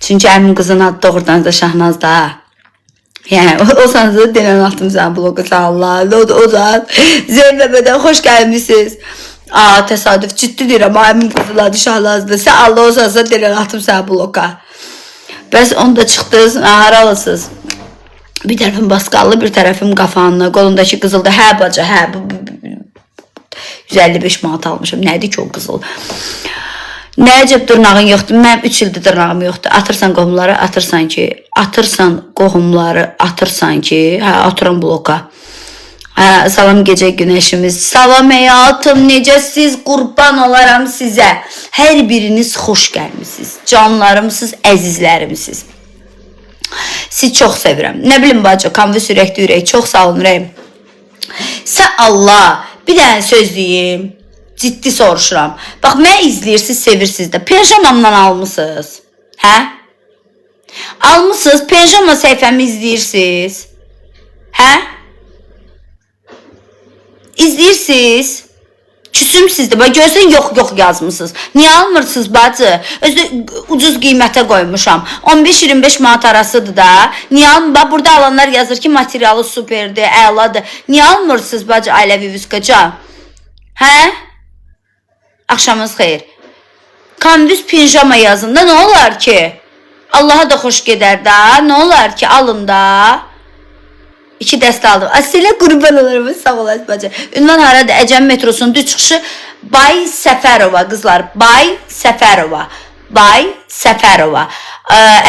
Çünki əmin qızın adı doğrudan da Şahnazda. Yəni, o sanızı denən atdım sən bloqa Allah. O zaman Zeynəbədən xoş gəlmişsiniz. Təsadüf ciddi deyirəm, əmin qızın adı Şahnazda. Sən Allah o sanızı denən atdım sən bloqa. Bəs onu da çıxdınız, haralısınız. Bir tərəfim basqallı, bir tərəfim qafanlı, qolundakı qızılda. Hə baca, hə. 155 manat almışım. Nədir ki o qızıl? Nəcəb dırnağın yoxdur. Mənim 3 ildir dırnağım yoxdur. Atırsan qohumları, atırsan ki. Atırsan qohumları, atırsan ki. Hə, atıram bloka. Hə, salam gecə günəşimiz. Salam həyatım, necəsiz? Qurban olaram sizə. Hər biriniz xoş gəlmişsiniz. Canlarımsız, əzizlərimsiz. Sizi çox sevirəm. Nə bilim bacı, kanvus ürəkli ürək. Çox sağ olun ürəyim. Sən Allah, bir dənə söz deyim. Ciddi soruşuram. Bax, mənə izləyirsiniz, sevirsiniz də. Pijamamdan almışsınız. Hə? Almışsınız, pijama səhifəmi izləyirsiniz. Hə? İzləyirsiniz. Küsüm sizdə. Bax, görsən yox yazmışsınız. Niyə almırsınız bacı? Özü ucuz qiymətə qoymuşam. 15-25 manat arasıdır da. Niyə almırsınız? Bax, burada alanlar yazır ki, materialı superdir, əladır. Niyə almırsınız bacı ailəvi viskaca? Hə? Axşamınız xeyir. Kanvus pijama yazında nə olar ki? Allaha da xoş gedər da. Nə olar ki? Alın da. 2 dəstə aldım. Asilə qurban olurum. Sağ olasın bacı. Ünvan haradır? Əcəm metrosunun düz çıxışı Bay Səfərova qızlar. Bay Səfərova. Bay Səfərova.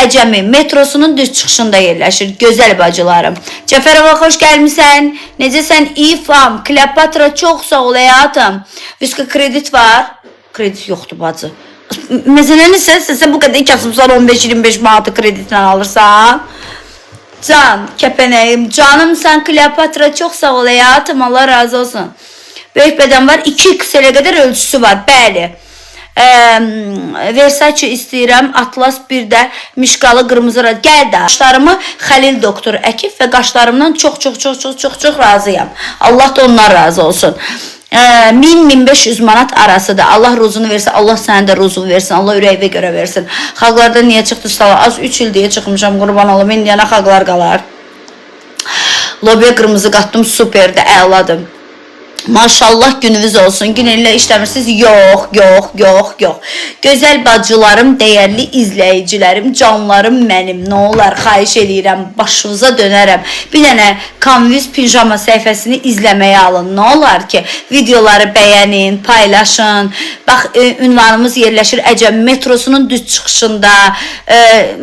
Əcəmi metrosunun düz çıxışında yerləşir. Gözəl bacılarım. Cəfərova xoş gəlmişsən. Necəsən? İfam. Kleopatra çox sağ ol həyatım. Viska kredit var. Kredit yoxdur bacı. Məsələn sən bu qədər kasıbsan 15-25 manatı kreditlə alırsan. Can, kəpənəyim, canım sən Kleopatra çox sağ ol həyatım. Allah razı olsun. Böyük bədən var. 2x elə qədər ölçüsü var. Bəli. Versace istəyirəm, Atlas bir də mişqalı qırmızı gəl də. Qaşlarımı Xəlil doktor əkib və qaşlarımdan çox razıyam. Allah da ondan razı olsun. 1000-1500 manat arasıdır. Allah ruzunu versin, Allah sənə də ruzunu versin, Allah ürəyivə görə versin. Xalqlarda niyə çıxdı sala? Az 3 il deyə çıxmışam, qurban olum, indiyana xalqlar qalar. Lobiya qırmızı qatdım, superdir, əladır. Maşallah gününüz olsun. Gün ilə işləmirsiniz. Yox. Gözəl bacılarım, dəyərli izləyicilərim, canlarım mənim. Nə olar, xahiş edirəm, başınıza dönərəm. Bir dənə kanvus pijama səhifəsini izləməyə alın. Nə olar ki, videoları bəyənin, paylaşın. Bax, ünvanımız yerləşir Əcəm metrosunun düz çıxışında.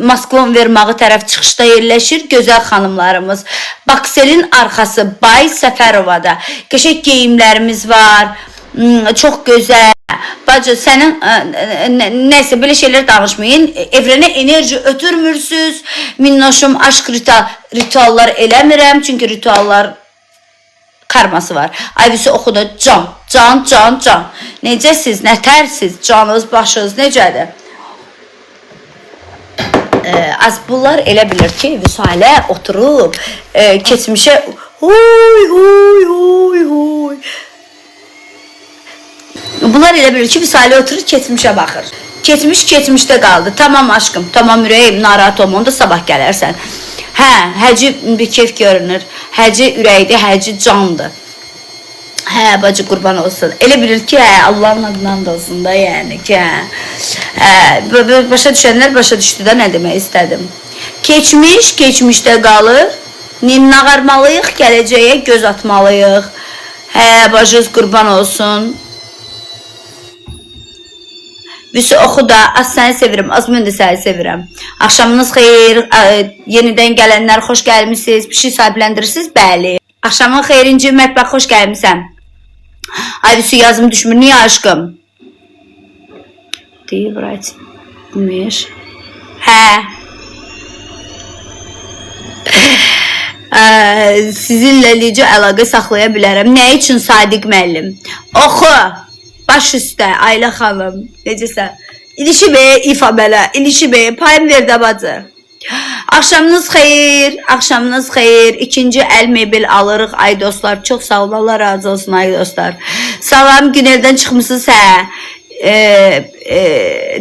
Moskvan vermağı tərəf çıxışda yerləşir. Gözəl xanımlarımız. Bakselin arxası Bay Səfərovada. Qəşəng geyimlərimiz var. Çox gözəl. Bacı, sənin nəysə belə şeylər danışmayın. Evrənə enerji ötürmürsünüz. Minnoşum, aşk rituallar eləmirəm. Çünki rituallar karması var. Ayvisi oxu da can. Necəsiz, nətərsiz, canınız, başınız necədir? Az bunlar elə bilir ki, Vüsalə oturub, keçmişə Huy. Bunlar elə bilir ki, Vüsalə oturur, keçmişə baxır. Keçmişdə qaldı. Tamam aşkım, tamam ürəyim, narahat olma, onda sabah gələrsən. Hə, həci bir keyf görünür. Həci ürəkdir, həci candır. Hə, bacı qurban olsun. Elə bilir ki, hə, Allahın adından da olsun da, yəni ki, hə. Başa düşənlər başa düşdü də nə demək istədim. Keçmişdə qalır. Nağarmalıyıq, gələcəyə göz atmalıyıq. Hə, bacız qurban olsun. Vüsü oxu da, az səni sevirəm, az mən də səni sevirəm. Axşamınız xeyir, yenidən gələnlər xoş gəlmişsiniz, bir şey sahiblendirirsiniz, bəli. Axşamın xeyrinci mətbəx xoş gəlmişsən. Ay Vüsü yazım düşmür, niyə aşkım? Deyir, right. Hə. Sizinlə necə əlaqə saxlaya bilərəm? Nə üçün Sadiq müəllim? Oxu! Baş üstə, Ayla xanım. Necəsə? İlişi bəyə, İfa bələ. İlişi bəyə, payım verdə bacı. Axşamınız xeyir. İkinci əl mebel alırıq, ay dostlar. Çox sağ olun, Allah razı olsun, ay dostlar. Salam, Güneldən çıxmışsınız, hə.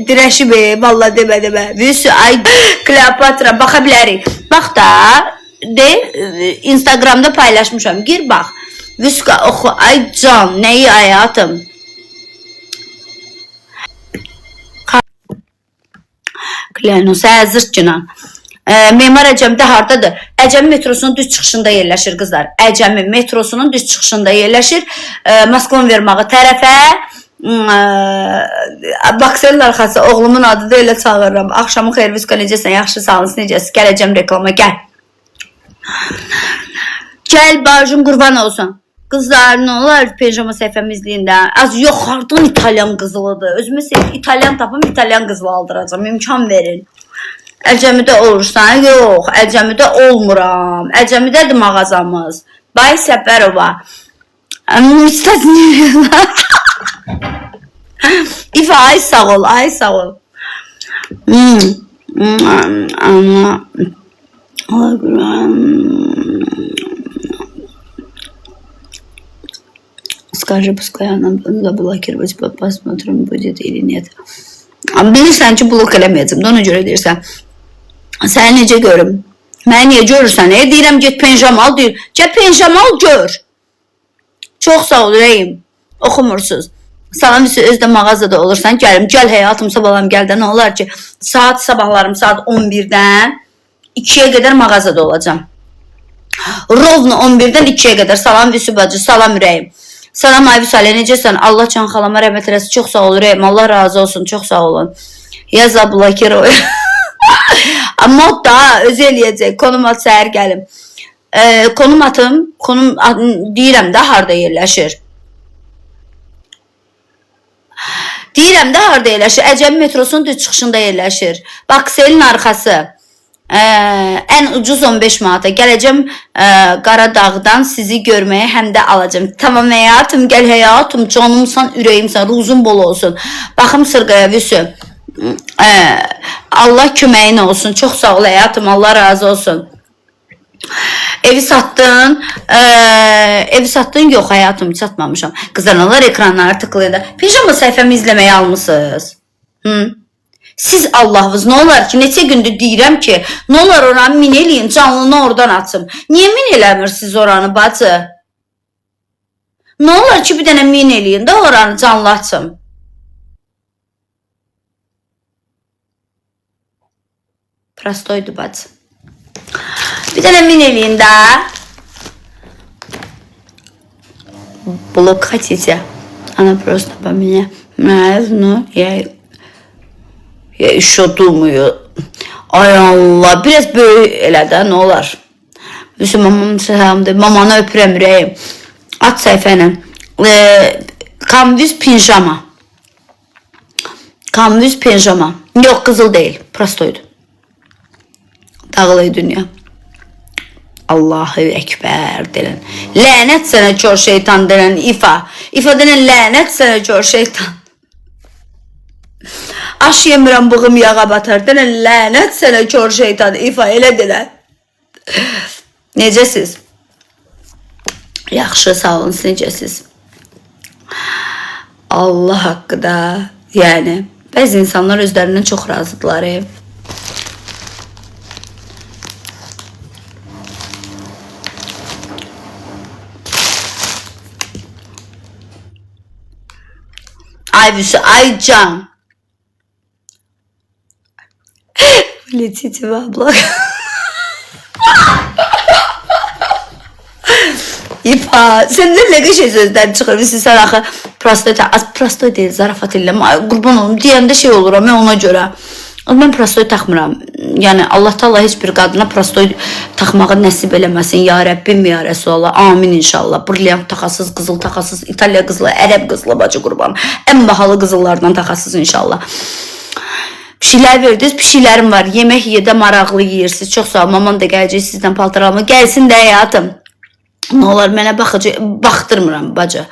dirəşib, vallahi demə. Vüsü, ay Kleopatra, baxa bilərik. Bax da, Instagramda paylaşmışam, gir bax. Vüska oxu, ay can, nəyi həyatım? Kleanos, zırt günah. Memar Əcəmdə hardadır? Əcəmi metrosunun düz çıxışında yerləşir qızlar. Əcəmi metrosunun düz çıxışında yerləşir. Moskvan vermağı tərəfə. Bakselin arxası, oğlumun adı da elə çağırıram. Axşamın xeyir, Vüska necəsən? Yaxşı, sağlısın, necəsin? Gələcəm reklama, gəl. Gəl, bacım, qurban olsun. Qızlar, nə olar pijama səhifəmizliyində? Az yox, hardan İtalyan qızılıdır? Özümə sevib İtalyan tapım, İtalyan qızılı aldıracam. İmkan verin. Əcəmidə olursan? Yox, Əcəmidə olmuram. Əcəmidədir mağazamız. Bay Səfərova. İfa, ay sağ ol, ay sağ ol. Скажи, пускай она заблокировать, посмотрим, будет или нет. Bilirsən ki, blok eləməyəcəm, ona görə deyirsən. Səni necə görüm? Məni niyə görürsən? Deyirəm, get penjam al, deyir. Get penjam al, gör. Çox sağ ol, ürəyim. Oxumursuz. Salam üstü özdə mağazada olursan, gəlim. Gəl həyatım, sabahlarım gəldə, nə olar ki? Sabahlarım saat 11-dən 2-yə qədər mağazada olacam. Rovna 11-dən 2-yə qədər. Salam Vüsü bacı, salam ürəyim. Salam Ayvü Salih, necəsən? Allah can xalama rəhmət eləsin. Çox sağ ol ürəyim. Allah razı olsun. Çox sağ olun. Yaza blokir. Amma da özü eləyəcək. Konum at, səhər gəlim. Konum atım. Konum deyirəm də harda yerləşir. Deyirəm də harda yerləşir. Əcəmi metrosunun düz çıxışında yerləşir. Bakselin arxası. Ən ucuz 15 manata. Gələcəm Qaradağdan sizi görməyə, həm də alacam. Tamam həyatım, gəl həyatım, canımsan, ürəyimsən, ruzun bol olsun. Baxım Sırqaya Vüsü. Allah köməyin olsun. Çox sağ ol həyatım, Allah razı olsun. Evi satdın? Evi satdın? Yox həyatım, satmamışam. Qızlarlar ekranları tıklayın. Pijama səhifəmi izləməyi almışsınız. Siz Allahınız, nə olar ki, neçə gündür deyirəm ki, nə olar oranı min eləyin, canlını oradan açım. Niyə min eləmirsiniz oranı, bacı? Nə olar ki, bir dənə min eləyin də oranı canlı açım. Prostoydu, bacı. Bir dənə min eləyin də. Blok хотите? Она просто по меня. Ну, ya işo durmuyor. Ay Allah, biraz böyük elə də, nə olar? Vüsü mamam salamdır, mamanı öpürəm ürəyim. At səhifəni. Kanvüs pijama. Kanvüs pijama. Yox, qızıl deyil, prostoydu. Dağılı dünya. Allahu Ekber denən. Lənət sənə kör şeytan denən İfa. İfa denən lənət sənə kör şeytan. Aş yemirəm, bığım yağa batar. Denən lənət sənə kör şeytan. İfa elə denən. Necəsiz? Yaxşı, sağ olun, necəsiz? Allah haqqı da, yəni, bəzi insanlar özlərindən çox razıdırlar. Ay Vüsü, ay can. Летите в облака. İfa, səndən nə qəşəng sözlər çıxır. Sən axı prostoy deyil, zarafat eləmə. Qurban olum, deyəndə şey oluram, mən ona görə. Mən prostoy taxmıram. Yəni Allah Taala heç bir qadına prostoy taxmağı nəsib eləməsin. Ya Rəbbim, ya Rəsulullah. Amin inşallah. Brilliant taxasız, qızıl taxasız, İtaliya qızılı, Ərəb qızılı bacı qurban. Ən bahalı qızıllardan taxasız inşallah. Pişiklər verdiniz, pişiklərim var. Yemək yedə maraqlı yeyirsiniz. Çox sağ ol. Mamam da gələcək sizdən paltar alma. Gəlsin də həyatım. Nə olar mənə baxdırmıram bacı.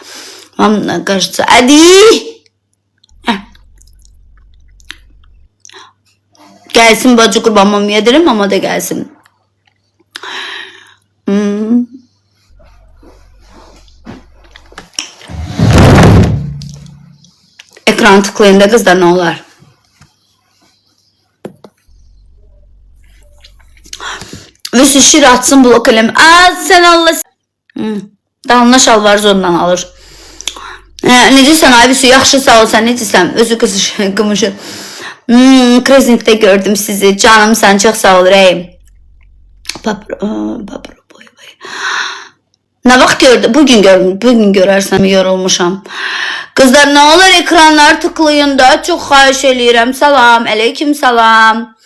Mamla qarşıca. Hadi. Gəlsin bacı qurban, mamaya deyirəm, mama da gəlsin. ekran tıklayın da kızlar, ne olar. Vüsü şir atsın, blok eləm. Sen Allah. Dalına şalvar zondan alır. Necəsən Ayvüsü, yaxşı sağ ol, sən necəsən? Özü qımışır. Krezintdə gördüm sizi. Canım sən, çox sağ ol rəyim. Ne vaxt gördüm? Bugün görərsəm, yorulmuşam. Kızlar ne olur ekranları tıklayın da, çok xahiş eləyirəm. Salam, aleyküm salam.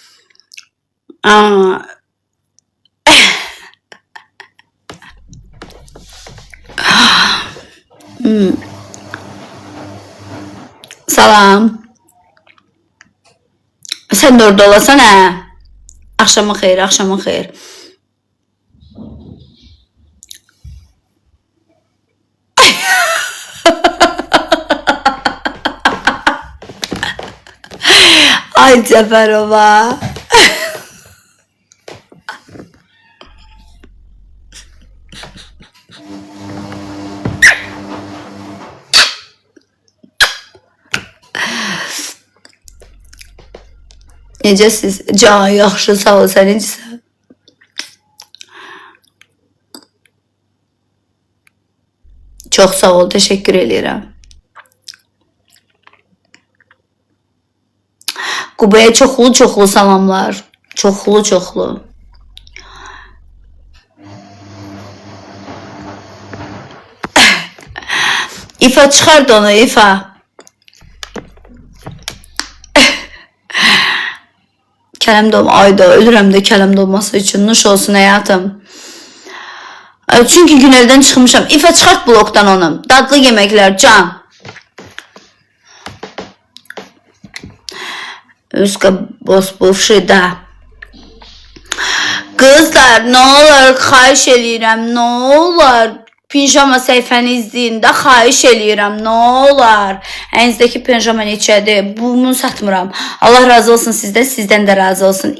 Salam. Sen de orada olasan hə? Axşamın xeyir, axşamın xeyir. Ay Cəfərova. Necəsiz? Can, yaxşı, sağ ol, sən necəsən? Çox sağ ol, təşəkkür edirəm. Qubaya çoxlu salamlar. Çoxlu. İfa çıxart onu, İfa. Kələm dolma, ayda ölürəm də kələm dolması üçün, nuş olsun həyatım. Çünki güneldən çıxmışam. İfa çıxart blokdan onu. Dadlı yeməklər, can. Üska bosbovşu da. Kızlar ne olur xahiş eləyirəm, ne olur. Pijama səhifəni izləyin də, xahiş eləyirəm, ne olur. Əlinizdəki pijama neçədir? Bunu satmıram. Allah razı olsun sizdən, sizdən də razı olsun.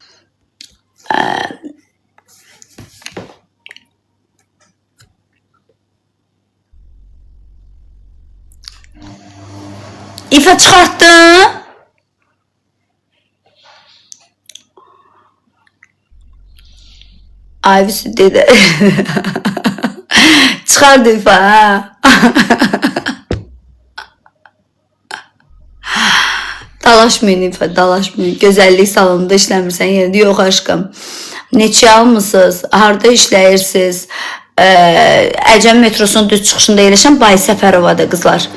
İfa çıxartdım. Ayvüsü dedi. Çıxardı İfa, ha. Dalaşmayın İfa, dalaşmayın. Gözəllik salonunda işləmirsən yenə. Yox aşkım. Neçə almısınız? Harda işləyirsiniz? Əcəm metrosunun düz çıxışında yerləşən Bay Səfərova'da kızlar.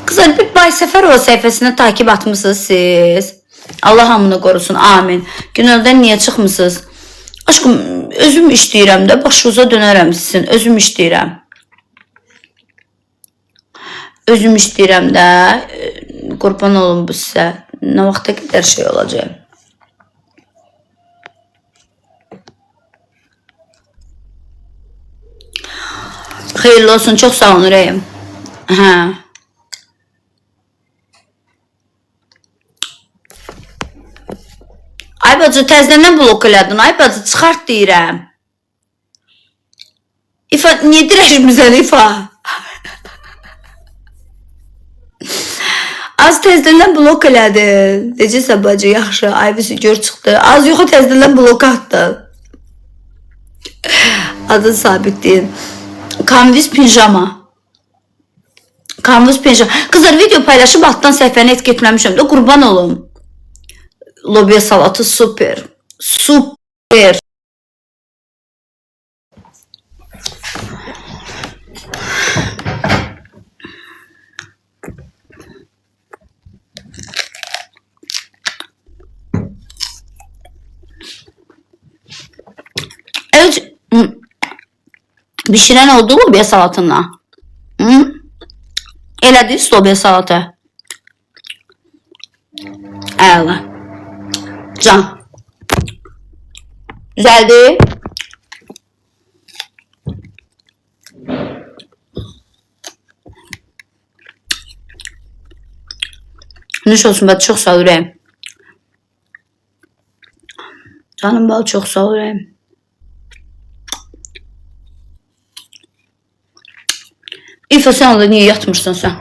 Kızlar, bir Bay Səfərova səhifəsini takip atmışsınız siz. Allah hamını qorusun, amin. Güneldən niyə çıxmısınız? Aşkım, özüm işləyirəm də, başınıza dönərəm sizin. Özüm işləyirəm. Özüm işləyirəm də, qurban olun bu sizə. Nə vaxta qədər şey olacaq. Xeyirli olsun, çox sağ olun ürəyim. Hə. Ay bacı, təzədən blok elədin. Ay bacı, çıxart deyirəm. İfa, niyə dirəşmirsən İfa? Az təzədən blok elədin. Necəsə bacı, yaxşı. Ayvisi gör çıxdı. Az yoxu təzədən blok atdı. Adı sabit deyil. Canvas pijama. Canvas pijama. Kızlar, video paylaşıb altdan səhifəni etki etməmişəm də, qurban olum. Lobiya salatı super. Super. Evet. Pişiren oldu lobiya salatına. Elədiniz lobiya salatı. Əla. Can. Güzeldi. Nuş olsun bak, çok sağ ol ürəyim. Canım bal, çok sağ ol ürəyim. İfa, sen orada niye yatmışsın sen?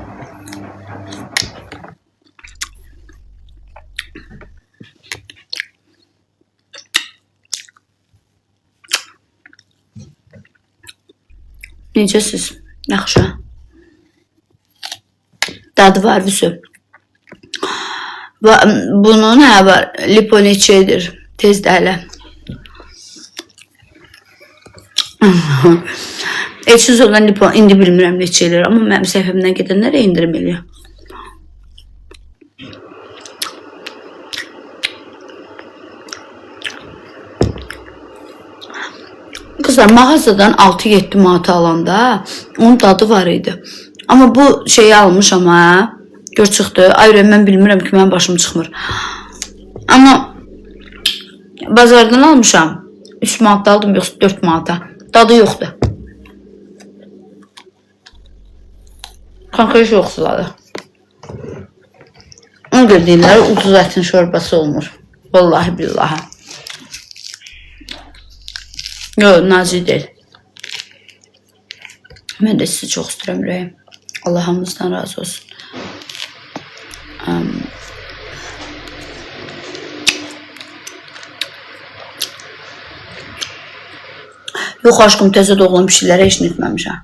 Necəsiz? Yaxşı. Dadı var, vüsü. Bunun hə var, lipo neçədir? Tezdə hələ. Etsiz olan lipo indi bilmirəm neçə eləyir, amma mənim səhvimdən gedənlərə indirim eləyir. Kızlar mağazadan 6-7 manata alanda onun dadı var idi. Amma bu şeyi almışam ha. Gör çıxdı. Ayrı mən bilmirəm ki, mənim başım çıxmır. Amma bazardan almışam. 3 manata aldım, yoxsa 4 manata. Dadı yoxdur. Kanka heç yoxsul dadı. Onu görə deyirlər, ucuz ətin şorbası olmur. Vallahi billahi. Yox, nazik deyil. Mən də sizi çox istəyirəm ürəyim. Allah hamımızdan razı olsun. Yox aşkım, təzə doğulan pişiklərə heç nitməmişəm.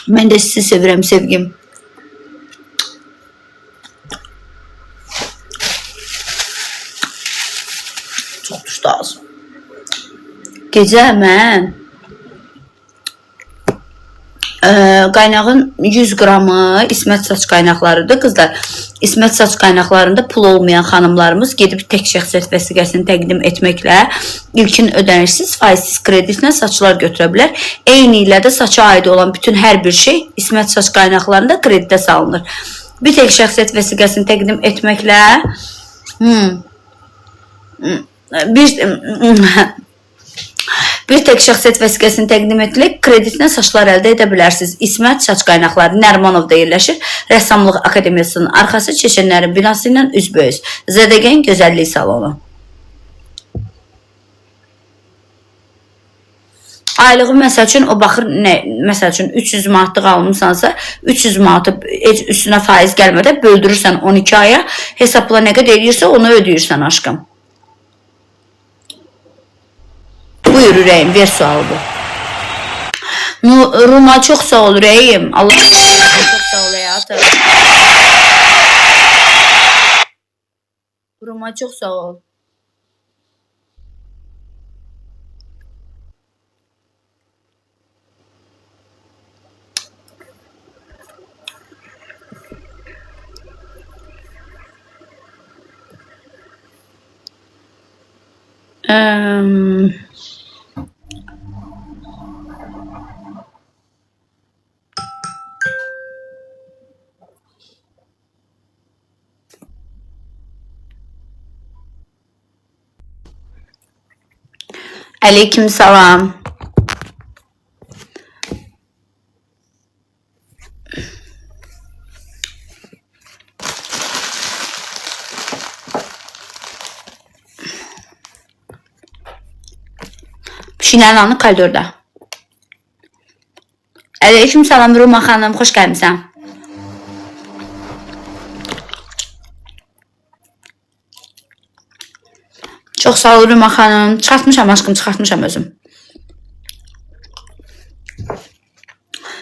Mən də sizi sevirəm, sevgim. Çox düşdü ağzım. Gecə mən qaynağın 100 qramı İsmət saç qaynaqlarıdır. Qızlar, İsmət saç qaynaqlarında pul olmayan xanımlarımız gedib tək şəxsiyyət vəsiqəsini təqdim etməklə ilkin ödənişsiz, faizsiz kreditlə saçlar götürə bilər. Eyni ilə də saça aid olan bütün hər bir şey İsmət saç qaynaqlarında kreditə salınır. Bir tək şəxsiyyət vəsiqəsini təqdim etməklə bir tək şəxsiyyət vəsiqəsini təqdim edilərək kreditlə saçlar əldə edə bilərsiniz. İsmət saç qaynaqları Nərimanovda yerləşir. Rəssamlıq Akademiyasının arxası Çeçenlərin binası ilə üzbəüz. Zədəgən gözəllik salonu. Aylığı məsəl üçün o baxır, məsəl üçün 300 manatlıq almışsansa 300 manatı üstünə faiz gəlmədən böldürürsən 12 aya, hesabla nə qədər edirsə onu ödəyirsən aşkım. Buyur ürəyim, ver sualı bu. Ruma çox sağ ol ürəyim. Allah çox sağ ol həyatım. Ruma çox sağ ol. Aleyküm salam. Şinəlanı koridorda. Aleyküm salam Ruma xanım, xoş gəlmişsən. Çox sağ ol Ruma xanım. Çıxartmışam aşkım, çıxartmışam özüm.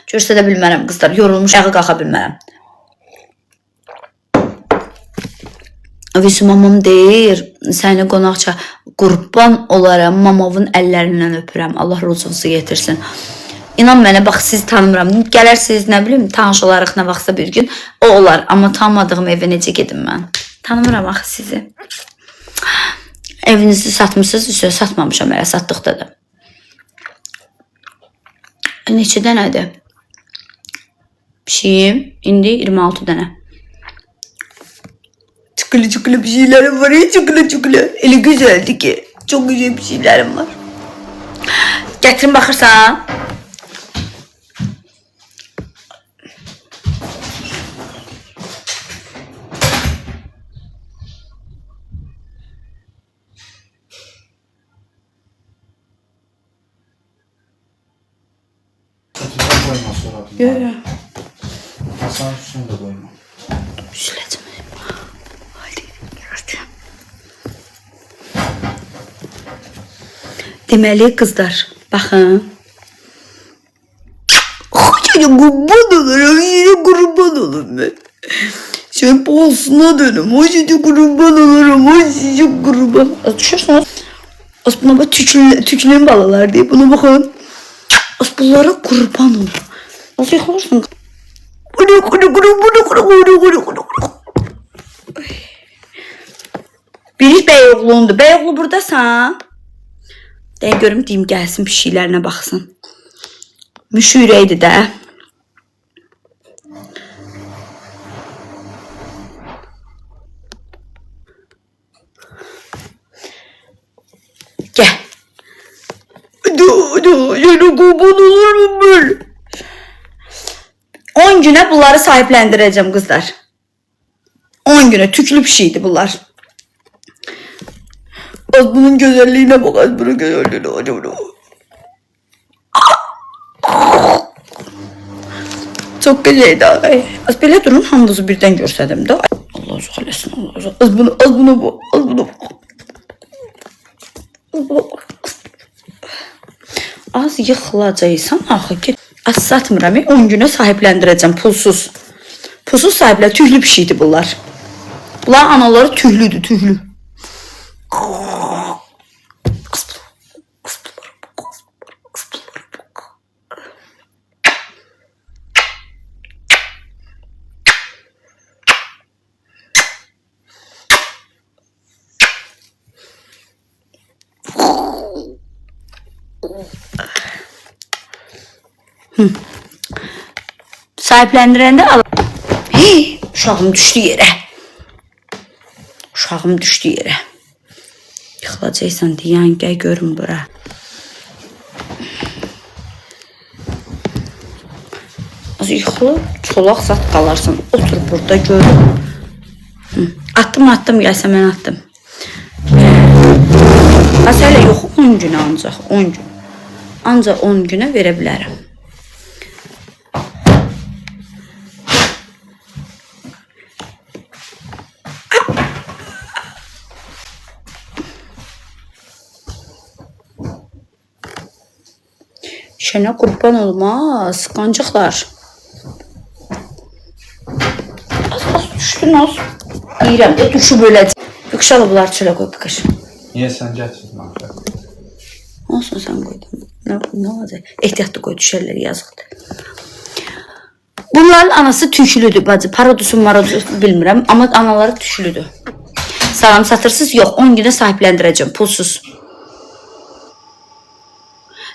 Görsədə bilmərəm qızlar, yorulmuş, ayağa qalxa bilmərəm. Vüsü mamam deyir, səni qonaqça qurban olaram, mamavın əllərindən öpürəm. Allah ruzunuzu yetirsin. İnan mənə, bax sizi tanımıram. Gələrsiniz, nə bilim, tanış olarıq nə vaxtsa bir gün. O olar, amma tanımadığım evə necə gedim mən. Tanımıram axı sizi. Evinizi satmışsınız, üstə satmamışam, hələ satdıqdadır. Neçə dənədir? Pişiyim, indi 26 dənə. Çuqulu bir şeylerim var ya, çuqulu. Elə güzeldi ki. Çok güzel bir şeylerim var. Gətirin baxırsan. Koyma sonra. Yok. Masanın üstüne de koyma. Üzüləcəm. Hadi, görəcəm. Deməli qızlar, baxın. Ay, qurban olurum, yine qurban olurum ben. Sen boğazına dönüm, o size qurban olurum, o size qurban. Düşürsünüz. Az buna bak tükülen balalar diye, buna bakın. Az bunlara qurban olurum. Nasıl yıkılırsın? Biri Beyoğlu'ndur. Beyoğlu buradasan. Deyim görüm deyim gəlsin bir şeylərine baxsın. Müşüreydi də. Gəl. Yine qurban olurum böyle. 10 güne bunları sahiplendireceğim kızlar. 10 güne tüklü bir şeydi bunlar. Az bunun güzelliğine bak, az bunun güzelliğine. Çok güzeldi. Az belə durun, hamınızı birden görsədim də. Allah söylesin, Allah söylesin. Az bunu bu, az bunu bu. Az yıxılacaqsan, axı ki, az satmıram, 10 güne sahiplendireceğim, pulsuz. Pulsuz sahiplər, tühlü bir şeydi bunlar. Bunlar anaları tühlüdür, tühlü. Sahiplendirende al. Hey, uşağım düştü yere. Uşağım düştü yere. Yıkılacaksan diyen gel görün bura. Az yıkılıb çolaq zat qalarsan. Otur burada görün. Attım gəlsə mən attım. Hələ yox 10 günə ancaq 10 gün. Ancaq 10 günə verə bilərəm. Şənə qurban olmaz, qancıqlar. Az düşdün az. Deyirəm də düşüb öləcək. Qıqışalı bunlar çölə qoy qıqış. Niye sen getirdin abi? Olsun sen koydun. Ne olacak? Ehtiyatlı koy, düşerler, yazıqdır. Bunların anası tüklüdür bacı. Paradusun maradusun bilmirəm, amma anaları tüklüdür. Salam satırsız? Yox, 10 günə sahiplendireceğim, pulsuz.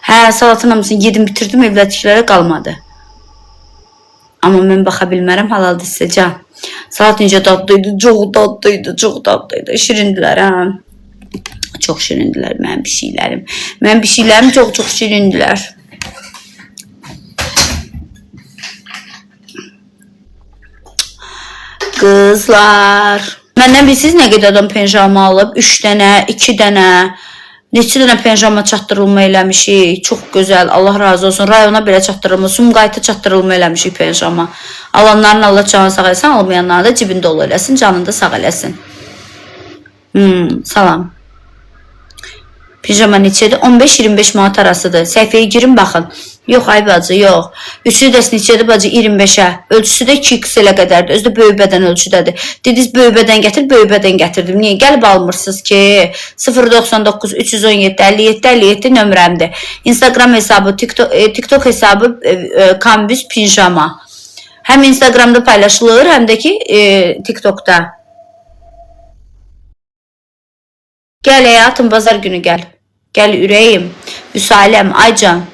Hə, salatın hamısını yedim, bitirdim, evlədiklərə qalmadı. Amma mən baxa bilmərəm, halaldır sizə can. Salat necə tatlıydı, çox tatlıydı, çox tatlıydı. Şirindilər, hə. Çox şirindilər mənim pişiklərim. Mənim pişiklərim çox şirindilər. Qızlar. Məndən bilirsiniz nə qədər adam penjama alıb? 3 dənə, 2 dənə. Neçə dənə penjama çatdırılma eləmişik. Çox gözəl. Allah razı olsun. Rayona belə çatdırılma, Sumqayıta çatdırılma eləmişik penjama. Alanların Allah canını sağ eləsin, almayanların da cibində ol eləsin, canını da sağ eləsin. Salam. Pijama neçədir? 15-25 manat arasıdır. Səhifəyə girin baxın. Yox ay bacı, yox. Üçlü dəs neçədir bacı? 25-ə. Ölçüsü də 2x-elə qədərdir. Özü də böyük bədən ölçüdədir. Dediniz böyük bədən gətir, böyük bədən gətirdim. Niyə? Gəlib almırsınız ki? 099 317 57 57 nömrəmdir. Instagram hesabı, TikTok hesabı Kambüs Pijama. Həm Instagramda paylaşılır, həm də ki TikTokda. Gəl həyatım, bazar günü gəl. Gəl ürəyim, Vüsaləm, Aycan.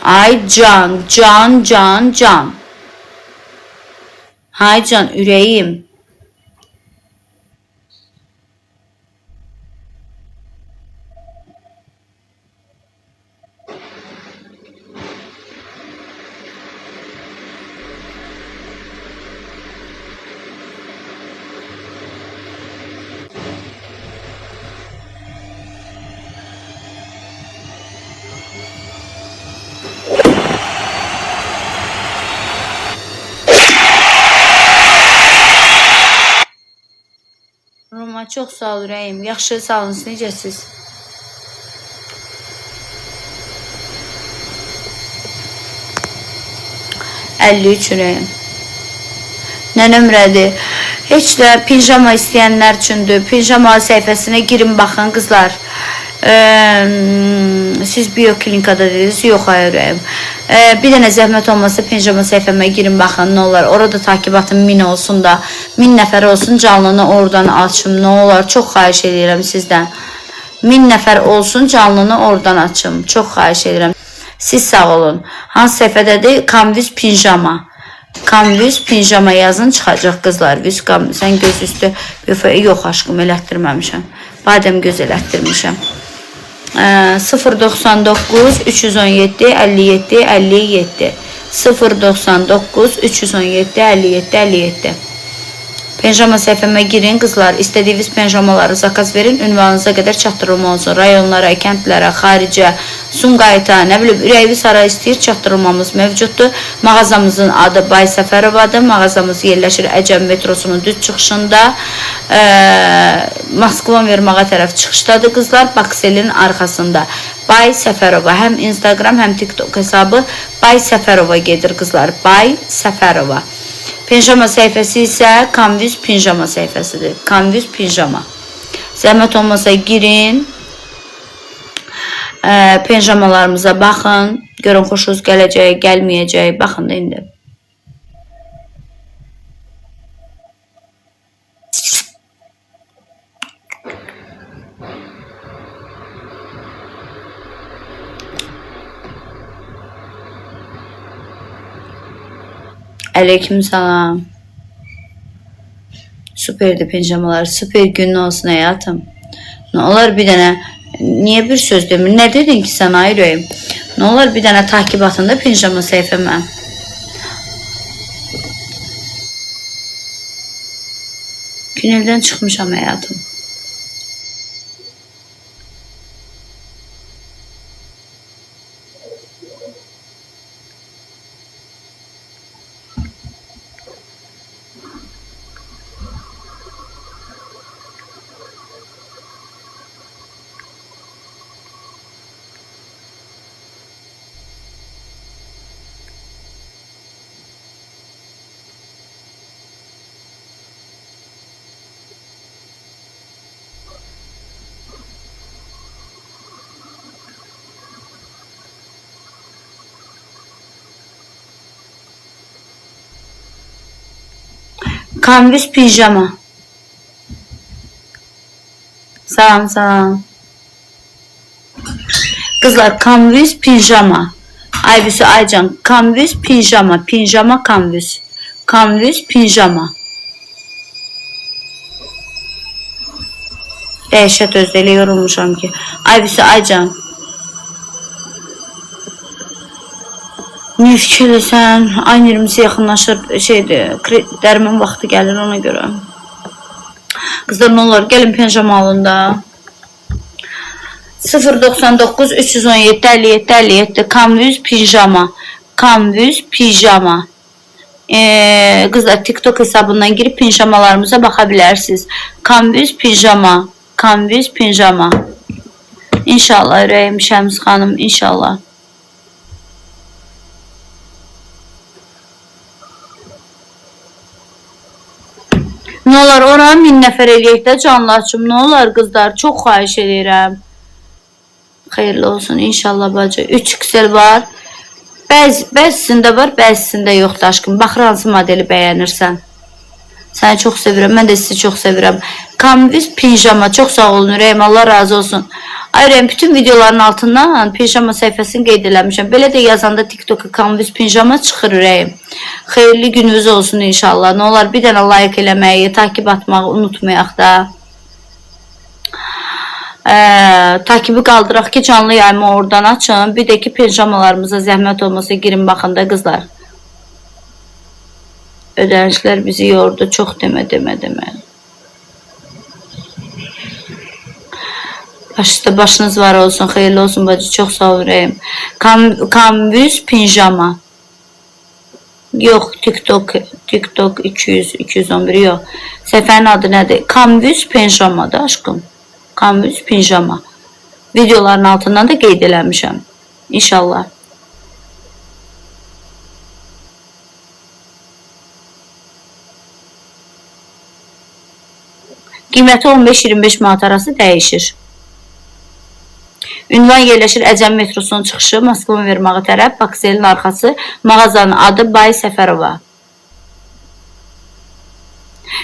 Aycan, can. Aycan, ürəyim. çox sağ ol ürəyim. Yaxşı, sağ olun. Necəsiz? $53 ürəyim. Nə nömrədir? Heç də pijama istəyənlər üçündür. Pijama səhifəsinə girin, baxın qızlar. Siz bioklinikada dediniz, yox ayırayım. Bir dənə zəhmət olmasa pijama səhifəmə girin, baxın, nə olar. Orada takibatım 1000 olsun da, 1000 nəfər olsun, canlını oradan açım, nə olar. Çox xahiş edirəm sizdən. 1000 nəfər olsun, canlını oradan açım. Çox xahiş edirəm. Siz sağ olun. Hansı səhifədədir? Canvas pijama. Canvas pijama yazın, çıxacaq qızlar. Sən göz üstü, yox aşkım, elətdirməmişəm. Badəm göz elətdirmişəm. 099 317 57 57 099 317 57 57. Pijama səhifəmə girin qızlar. İstədiyiniz pijamaları zakaz verin. Ünvanınıza qədər çatdırılma olsun. Rayonlara, kəndlərə, xaricə, Sumqayıta, nə bilim, ürəyiniz hara istəyir, çatdırılmamız mövcuddur. Mağazamızın adı Bay Səfərovadır. Mağazamız yerləşir Əcəm metrosunun düz çıxışında. Moskva vermağa tərəf çıxışdadır qızlar. Bakselin arxasında. Bay Səfərova. Həm Instagram, həm TikTok hesabı Bay Səfərova gedir qızlar. Bay Səfərova. Pijama səhifəsi isə Canvas pijama səhifəsidir. Canvas pijama. Zəhmət olmasa girin. Pijamalarımıza baxın. Görün xoşunuz gələcək, gəlməyəcək. Baxın da indi. Aleyküm salam. Süperdi pijamalar. Süper gün olsun hayatım. Ne olur bir dənə. Niye bir söz demir? Ne dedin ki sen ayrıyım? Ne olur bir dənə takibatında pijama səhifəmə. Gün evdən çıxmışam hayatım. Canvas pijama. Salam salam. Kızlar canvas pijama. Aybüsü Aycan. Canvas pijama. Pijama canvas. Canvas pijama. Dəhşət özdə elə yorulmuşam ki. Aybüsü Aycan. Niyə fikirləsən? Ayın 20'si yaxınlaşır, dərimin vaxtı gəlir ona görə. Qızlar nə olar, gəlin pijama alın da. 099 317 57 57 Canvas pijama. Canvas pijama. Qızlar TikTok hesabından girib pijamalarımıza baxa bilərsiniz. Canvas pijama. Canvas pijama. İnşallah ürəyim Şəms xanım, inşallah. Ne olar ora 1000 nəfər eləyək də canlı açım. Ne olar qızlar, çox xahiş edirəm. Xeyirli olsun inşallah bacı. 3 XL var. Bəzisində var, bəzisində yoxdur aşkım. Baxır hansı modeli bəyənirsən. Səni çox sevirəm. Mən də sizi çox sevirəm. Canvas pijama. Çox sağ olun ürəyim. Allah razı olsun. Ayrıyam bütün videoların altından pijama səhifəsini qeyd eləmişəm. Belə də yazanda TikTok'a Canvas pijama çıxır ürəyim. Xeyirli gününüz olsun inşallah. Ne olar bir dənə like eləməyi, takip atmağı unutmayaq da. Takibi qaldıraq ki canlı yayımı oradan açın. Bir də ki pijamalarımıza zəhmət olmasa girin baxın da qızlar. Ödənişlər bizi yordu. Çox demə. Başınız var olsun. Xeyirli olsun bacı. Çox sağ ol ürəyim. Canvas pijama. Yox, TikTok 200, 211 yox. Səhifənin adı nədir? Canvas Pinjama'dır aşkım. Canvas Pinjama. Videoların altından da qeyd eləmişəm. İnşallah. Qiyməti 15-25 manat arası dəyişir. Ünvan yerləşir Əcəm metrosunun çıxışı, Moskva vermağı tərəf, Bakselin arxası, mağazanın adı Bay Səfərova.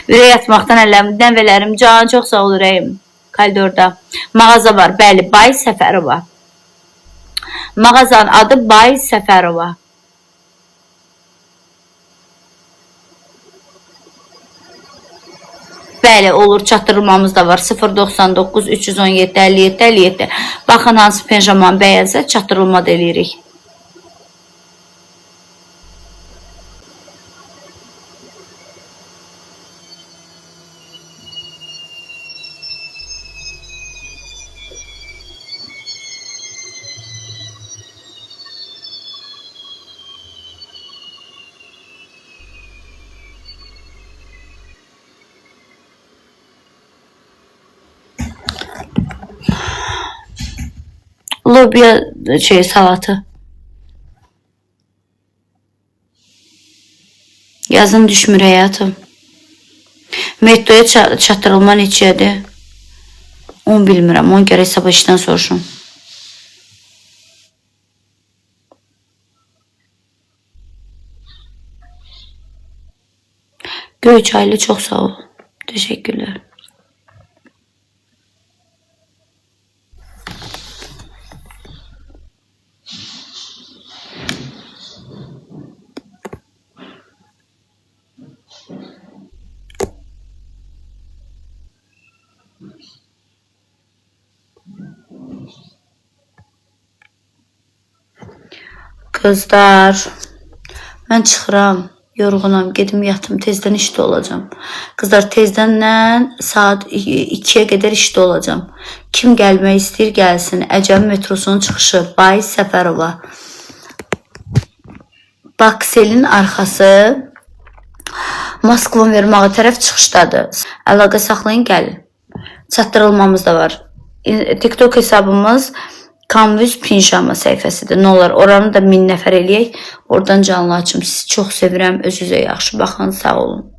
Ürək atmaqdan əllərimdən vələrim, can çox sağ ol ürəyim. Koridorda. Mağaza var, bəli, Bay Səfərova. Mağazanın adı Bay Səfərova. Bəli, olur, çatdırılmamız da var. 099 317 57 57. Baxın, hansı penjamanı bəyənsə, çatdırılma da eləyirik. Lobiya salatı. Yazın düşmür həyatım. Metroya çatdırılma neçədir? Onu bilmirəm. Onu gərək sabah işdən soruşum. Göyçaylı çox sağ ol. Teşekkürler. Kızlar, mən çıxıram, yorğunam, gedim yatım, tezdən işdə olacağım. Kızlar, tezdən saat 2-yə qədər işdə olacağım. Kim gəlmək istəyir, gəlsin. Əcəm metrosunun çıxışı, Bay Səfərova. Bakselin arxası, Moskva vermağı tərəf çıxışdadır. Əlaqə saxlayın, gəlin. Çatdırılmamız da var. TikTok hesabımız Canvas Pinjama səhifəsidir. Nə olar, oranı da 1000 nəfər eləyək. Oradan canlı açım. Sizi çox sevirəm. Özünüzə yaxşı baxın. Sağ olun.